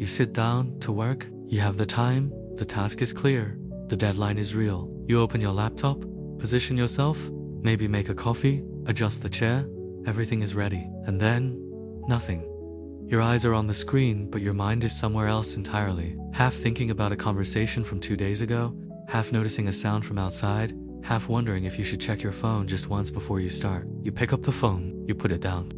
You sit down to work, you have the time, the task is clear, the deadline is real. You open your laptop, position yourself, maybe make a coffee, adjust the chair, everything is ready. And then, nothing. Your eyes are on the screen, but your mind is somewhere else entirely. Half thinking about a conversation from 2 days ago, half noticing a sound from outside, half wondering if you should check your phone just once before you start. You pick up the phone, you put it down.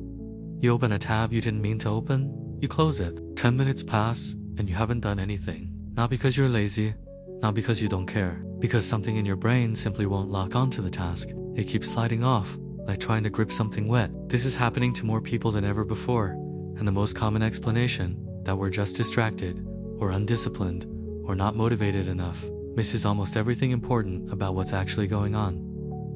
You open a tab you didn't mean to open, you close it. 10 minutes pass, and you haven't done anything. Not because you're lazy, not because you don't care, because something in your brain simply won't lock onto the task. It keeps sliding off, like trying to grip something wet. This is happening to more people than ever before, and the most common explanation, that we're just distracted, or undisciplined, or not motivated enough, misses almost everything important about what's actually going on.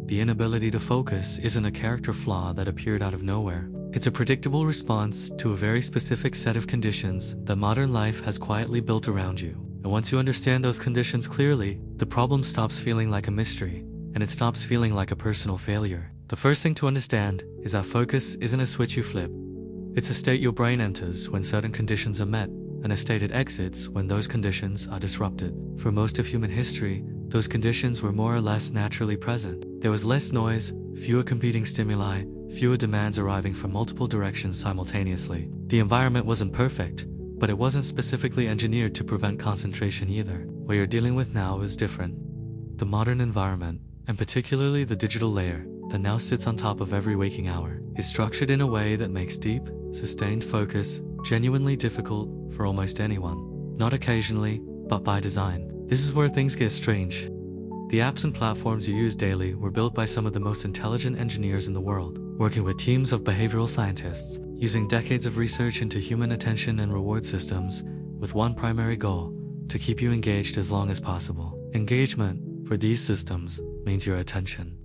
The inability to focus isn't a character flaw that appeared out of nowhere. It's a predictable response to a very specific set of conditions that modern life has quietly built around you. And once you understand those conditions clearly, the problem stops feeling like a mystery, and it stops feeling like a personal failure. The first thing to understand is that focus isn't a switch you flip. It's a state your brain enters when certain conditions are met, and a state it exits when those conditions are disrupted. For most of human history, those conditions were more or less naturally present. There was less noise, fewer competing stimuli, fewer demands arriving from multiple directions simultaneously. The environment wasn't perfect, but it wasn't specifically engineered to prevent concentration either. What you're dealing with now is different. The modern environment, and particularly the digital layer that now sits on top of every waking hour, is structured in a way that makes deep, sustained focus genuinely difficult for almost anyone. Not occasionally, but by design. This is where things get strange. The apps and platforms you use daily were built by some of the most intelligent engineers in the world, working with teams of behavioral scientists, using decades of research into human attention and reward systems, with one primary goal: to keep you engaged as long as possible. Engagement, for these systems, means your attention.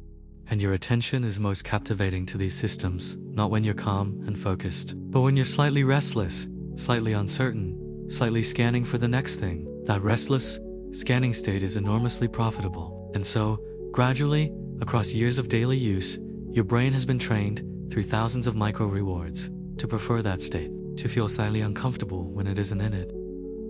And your attention is most captivating to these systems, not when you're calm and focused, but when you're slightly restless, slightly uncertain, slightly scanning for the next thing. That restless, scanning state is enormously profitable. And so, gradually, across years of daily use, your brain has been trained, through thousands of micro-rewards, to prefer that state, to feel slightly uncomfortable when it isn't in it.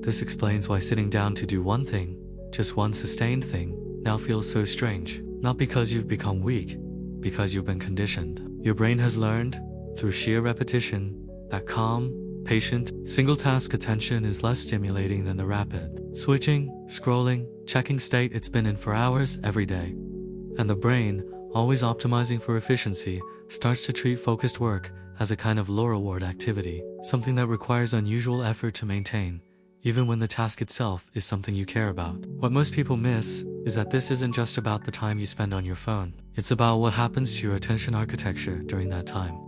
This explains why sitting down to do one thing, just one sustained thing, now feels so strange. Not because you've become weak, because you've been conditioned. Your brain has learned, through sheer repetition, that calm, patient, single-task attention is less stimulating than the rapid, switching, scrolling, checking state it's been in for hours every day. And the brain, always optimizing for efficiency, starts to treat focused work as a kind of low-reward activity, something that requires unusual effort to maintain, even when the task itself is something you care about. What most people miss is that this isn't just about the time you spend on your phone. It's about what happens to your attention architecture during that time.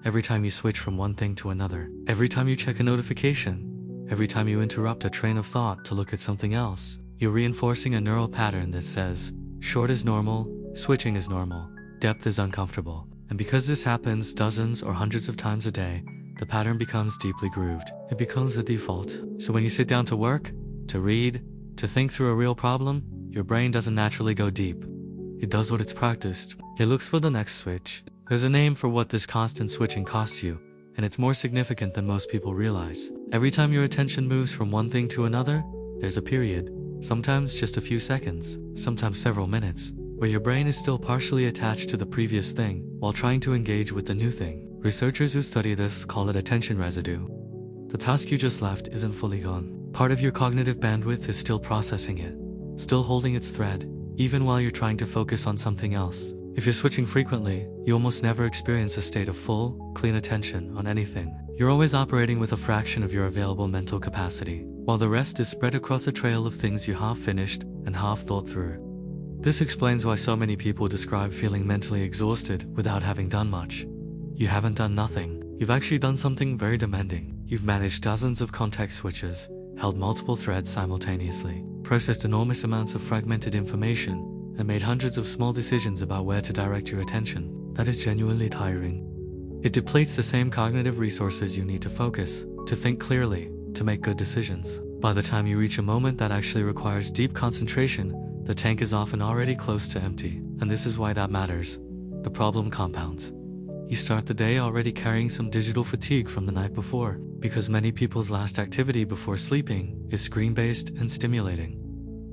Every time you switch from one thing to another, every time you check a notification, every time you interrupt a train of thought to look at something else, you're reinforcing a neural pattern that says, short is normal, switching is normal, depth is uncomfortable. And because this happens dozens or hundreds of times a day, the pattern becomes deeply grooved. It becomes the default. So when you sit down to work, to read, to think through a real problem, your brain doesn't naturally go deep. It does what it's practiced. It looks for the next switch. There's a name for what this constant switching costs you, and it's more significant than most people realize. Every time your attention moves from one thing to another, there's a period, sometimes just a few seconds, sometimes several minutes, where your brain is still partially attached to the previous thing, while trying to engage with the new thing. Researchers who study this call it attention residue. The task you just left isn't fully gone. Part of your cognitive bandwidth is still processing it, still holding its thread, even while you're trying to focus on something else. If you're switching frequently, you almost never experience a state of full, clean attention on anything. You're always operating with a fraction of your available mental capacity, while the rest is spread across a trail of things you half finished and half thought through. This explains why so many people describe feeling mentally exhausted without having done much. You haven't done nothing. You've actually done something very demanding. You've managed dozens of context switches, held multiple threads simultaneously, processed enormous amounts of fragmented information, and made hundreds of small decisions about where to direct your attention. That is genuinely tiring. It depletes the same cognitive resources you need to focus, to think clearly, to make good decisions. By the time you reach a moment that actually requires deep concentration, the tank is often already close to empty. And this is why that matters. The problem compounds. You start the day already carrying some digital fatigue from the night before, because many people's last activity before sleeping is screen-based and stimulating.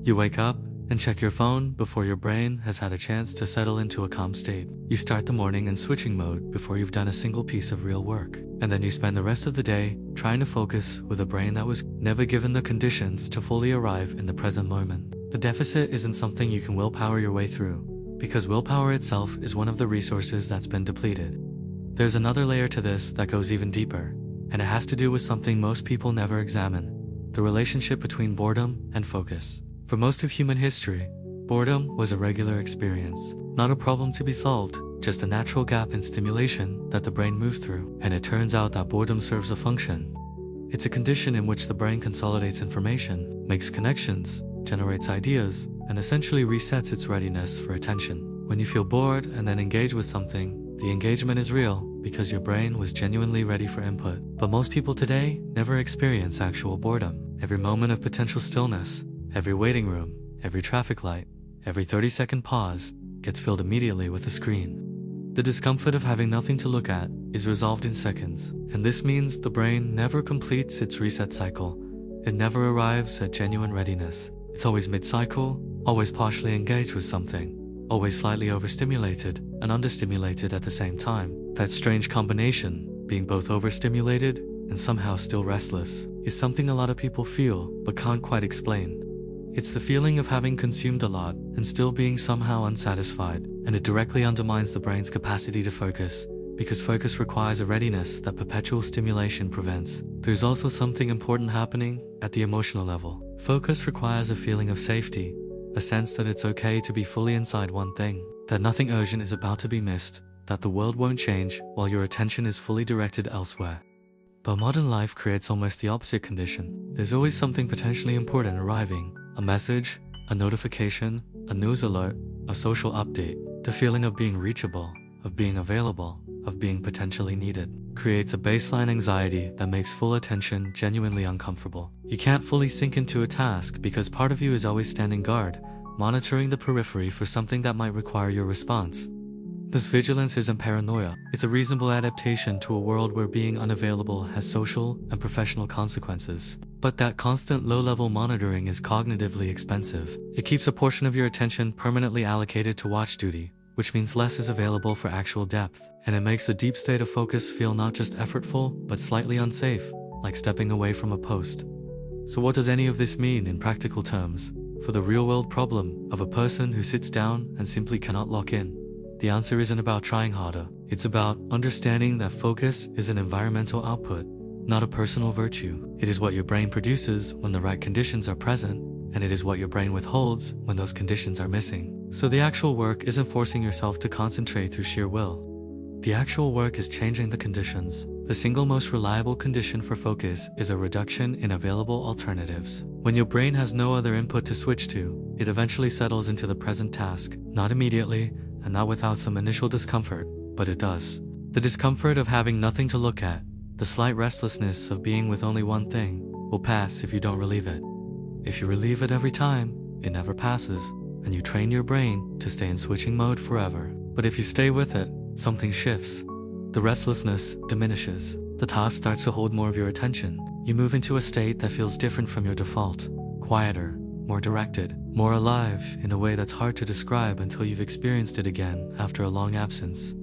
You wake up and check your phone before your brain has had a chance to settle into a calm state. You start the morning in switching mode before you've done a single piece of real work. And then you spend the rest of the day trying to focus with a brain that was never given the conditions to fully arrive in the present moment. The deficit isn't something you can willpower your way through, because willpower itself is one of the resources that's been depleted. There's another layer to this that goes even deeper, and it has to do with something most people never examine: the relationship between boredom and focus. For most of human history, boredom was a regular experience, not a problem to be solved, just a natural gap in stimulation that the brain moves through. And it turns out that boredom serves a function. It's a condition in which the brain consolidates information, makes connections, generates ideas, and essentially resets its readiness for attention. When you feel bored and then engage with something, the engagement is real because your brain was genuinely ready for input. But most people today never experience actual boredom. Every moment of potential stillness, every waiting room, every traffic light, every 30-second pause gets filled immediately with a screen. The discomfort of having nothing to look at is resolved in seconds, and this means the brain never completes its reset cycle. It never arrives at genuine readiness. It's always mid-cycle, always partially engaged with something, always slightly overstimulated and understimulated at the same time. That strange combination, being both overstimulated and somehow still restless, is something a lot of people feel but can't quite explain. It's the feeling of having consumed a lot and still being somehow unsatisfied, and it directly undermines the brain's capacity to focus, because focus requires a readiness that perpetual stimulation prevents. There's also something important happening at the emotional level. Focus requires a feeling of safety, a sense that it's okay to be fully inside one thing, that nothing urgent is about to be missed, that the world won't change while your attention is fully directed elsewhere. But modern life creates almost the opposite condition. There's always something potentially important arriving: a message, a notification, a news alert, a social update. The feeling of being reachable, of being available, of being potentially needed, creates a baseline anxiety that makes full attention genuinely uncomfortable. You can't fully sink into a task because part of you is always standing guard, monitoring the periphery for something that might require your response. This vigilance isn't paranoia. It's a reasonable adaptation to a world where being unavailable has social and professional consequences. But that constant low-level monitoring is cognitively expensive. It keeps a portion of your attention permanently allocated to watch duty, which means less is available for actual depth. And it makes a deep state of focus feel not just effortful, but slightly unsafe, like stepping away from a post. So what does any of this mean in practical terms for the real-world problem of a person who sits down and simply cannot lock in? The answer isn't about trying harder. It's about understanding that focus is an environmental output, not a personal virtue. It is what your brain produces when the right conditions are present, and it is what your brain withholds when those conditions are missing. So the actual work isn't forcing yourself to concentrate through sheer will. The actual work is changing the conditions. The single most reliable condition for focus is a reduction in available alternatives. When your brain has no other input to switch to, it eventually settles into the present task, not immediately, and not without some initial discomfort, but it does. The discomfort of having nothing to look at, the slight restlessness of being with only one thing, will pass if you don't relieve it. If you relieve it every time, it never passes, and you train your brain to stay in switching mode forever. But if you stay with it, something shifts. The restlessness diminishes. The task starts to hold more of your attention. You move into a state that feels different from your default, quieter, more directed, more alive in a way that's hard to describe until you've experienced it again after a long absence.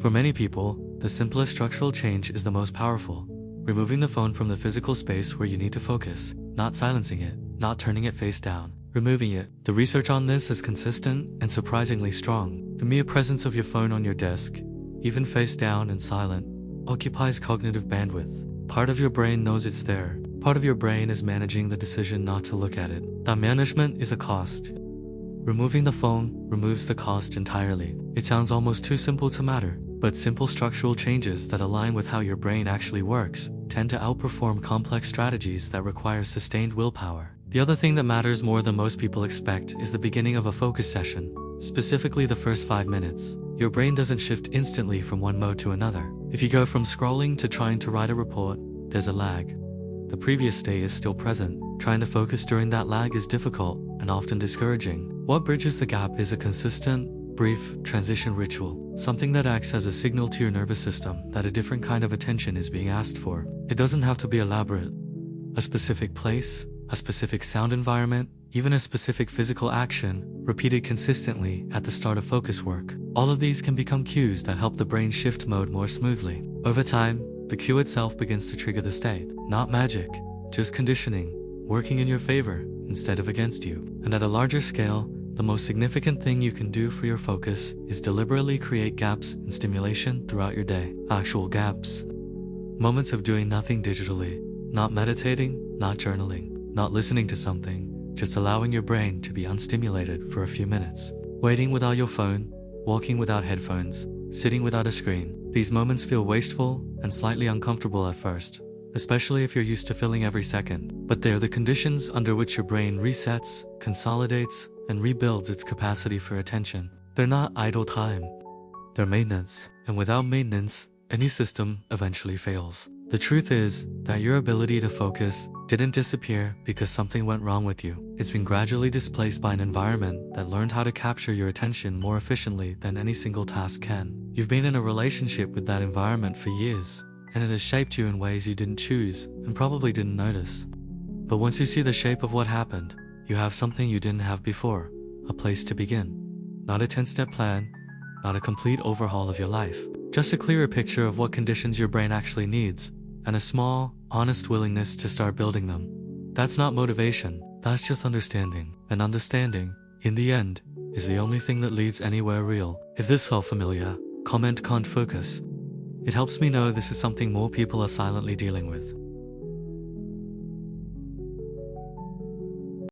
For many people, the simplest structural change is the most powerful. Removing the phone from the physical space where you need to focus, not silencing it, not turning it face down, removing it. The research on this is consistent and surprisingly strong. The mere presence of your phone on your desk, even face down and silent, occupies cognitive bandwidth. Part of your brain knows it's there. Part of your brain is managing the decision not to look at it. That management is a cost. Removing the phone removes the cost entirely. It sounds almost too simple to matter, but simple structural changes that align with how your brain actually works tend to outperform complex strategies that require sustained willpower. The other thing that matters more than most people expect is the beginning of a focus session, specifically the first 5 minutes. Your brain doesn't shift instantly from one mode to another. If you go from scrolling to trying to write a report, there's a lag. The previous state is still present. Trying to focus during that lag is difficult and often discouraging. What bridges the gap is a consistent, brief transition ritual, something that acts as a signal to your nervous system that a different kind of attention is being asked for. It doesn't have to be elaborate. A specific place, a specific sound environment, even a specific physical action, repeated consistently at the start of focus work. All of these can become cues that help the brain shift mode more smoothly. Over time, the cue itself begins to trigger the state. Not magic, just conditioning, working in your favor instead of against you. And at a larger scale, the most significant thing you can do for your focus is deliberately create gaps in stimulation throughout your day. Actual gaps. Moments of doing nothing digitally, not meditating, not journaling, not listening to something, just allowing your brain to be unstimulated for a few minutes. Waiting without your phone, walking without headphones, sitting without a screen. These moments feel wasteful and slightly uncomfortable at first, especially if you're used to filling every second. But they're the conditions under which your brain resets, consolidates, and rebuilds its capacity for attention. They're not idle time. They're maintenance. And without maintenance, any system eventually fails. The truth is that your ability to focus didn't disappear because something went wrong with you. It's been gradually displaced by an environment that learned how to capture your attention more efficiently than any single task can. You've been in a relationship with that environment for years, and it has shaped you in ways you didn't choose and probably didn't notice. But once you see the shape of what happened, you have something you didn't have before, a place to begin. Not a 10-step plan, not a complete overhaul of your life, just a clearer picture of what conditions your brain actually needs, and a small, honest willingness to start building them. That's not motivation, that's just understanding. And understanding, in the end, is the only thing that leads anywhere real. If this felt familiar, comment "can't focus." It helps me know this is something more people are silently dealing with.